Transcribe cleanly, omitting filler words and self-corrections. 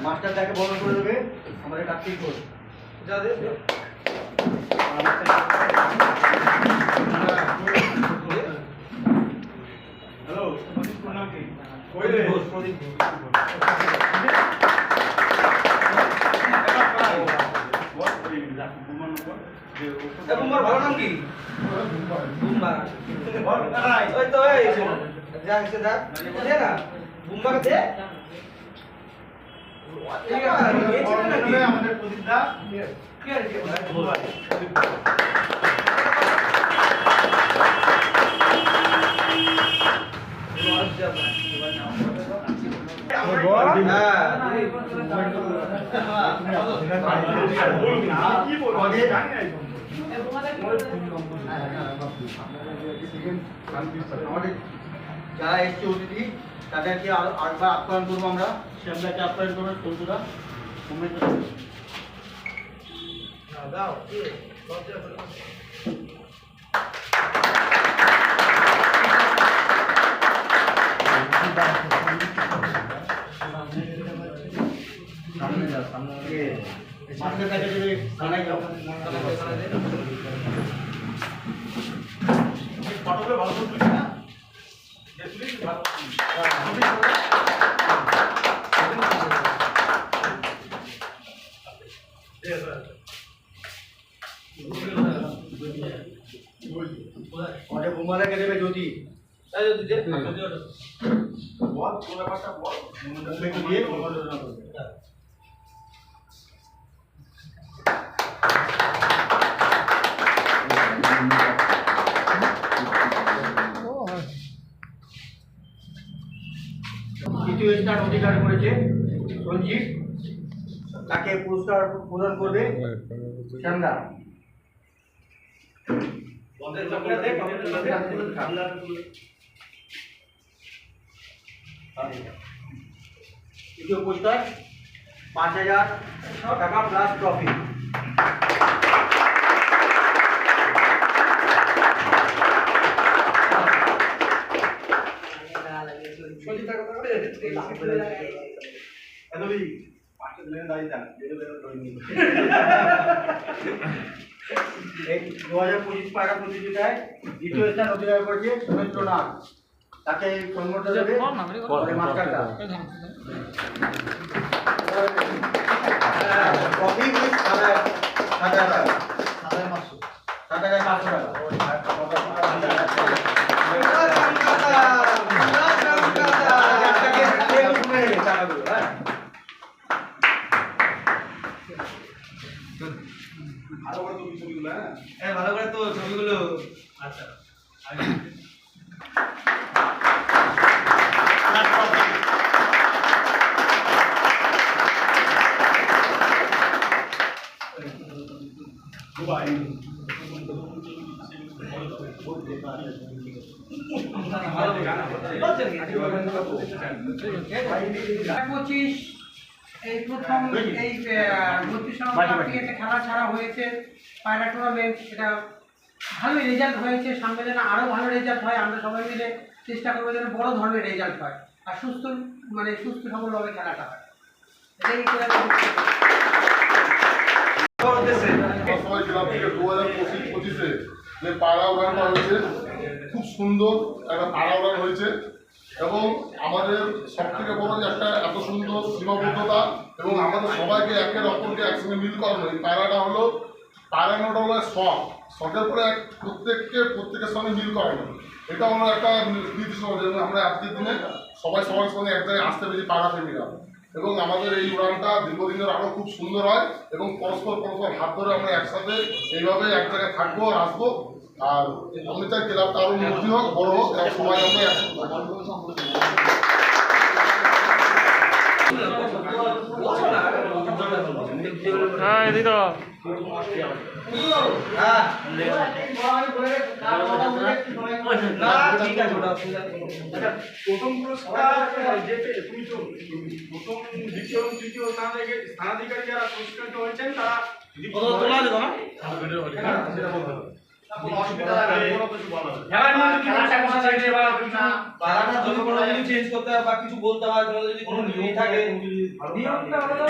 master তাকে বর্ণনা করে দেবে আমাদের কাছে কোর্স যা দে হ্যালো তোমার নাম কি কইলে প্রদীপ বুম্বার ভালো নাম কি বুম্বার ওই তো এই যা এসে যা দে না বুম্বার দে ঠিক আছে এই ছিল নাকি আমাদের প্রদীপদা কি আর কি বুম্বার যারা এসছে অতিথি তাদেরকে আরেকবার আপ্যায়ন করবো আমরা শ্যামদাকে আপ্যায়ন করবো বন্ধুরা বুমাদাকে দেবে জ্যোতি দ্বিতীয় স্থান অধিকার করেছে সঞ্জীব তাকে পুরস্কার প্রদান করবে শ্যামদা দ্বিতীয় পুরস্কার ৫,০০০ টাকা প্লাস ট্রফি এই 2025 পায়রা প্রতিযোগিতায় দ্বিতীয় স্থান অধিকার করেছে সুরেন্দ্রনাথ তাকে সম্মানিত দেবে মাস্টারদা ট্রফি 7,500 ভালো করে তো ছবিগুলো আচ্ছা এই প্রথম এই 32 খেলা ছাড়া হয়েছে পায়রা টুর্নামেন্ট এটা ভালোই রেজাল্ট হয়েছে সামনে যেন আরও ভালো রেজাল্ট হয় আমরা সবাই মিলে চেষ্টা করবো যেন বড় ধরনের রেজাল্ট হয় আর সুস্থ সবলভাবে খেলাটা হয় এটাই যে পায়রা উড়ানটা হয়েছে খুব সুন্দর একটা পায়রা উড়ান হয়েছে এবং আমাদের সব থেকে বড় যে একটা এত সুন্দর সীমাবদ্ধতা এবং আমাদের সবাইকে একের অপরকে একসঙ্গে মিল করানো এই পায়রাটা হলো পায়রা নোট হলো শখের পরে প্রত্যেকের সঙ্গে মিল করানো এটা হলো একটা নির্দিষ্ট আমরা আজকের দিনে সবাই সবার সঙ্গে এক জায়গায় আসতে পেরেছি পায়রা প্রেমীরা এবং আমাদের এই উড়ানটা দীর্ঘদিনের আরও খুব সুন্দর হয় এবং পরস্পর হাত ধরে আমরা একসাথে এইভাবে এক জায়গায় থাকবো আর আসবো আর আমি চাই ক্লাবটা আরও উন্নতি হোক বড় হোক আর সবাই আমরা প্রথম পুরস্কার তুমি তো প্রথম দ্বিতীয় তৃতীয় স্থানাধিকারী যারা পুরস্কৃত হয়েছেন তারা পাড়াটা যদি কোনো কিছু চেঞ্জ করতে হয় বা কিছু বলতে হয় তাহলে যদি কোনো নিয়ম থাকে নিয়মটা হলো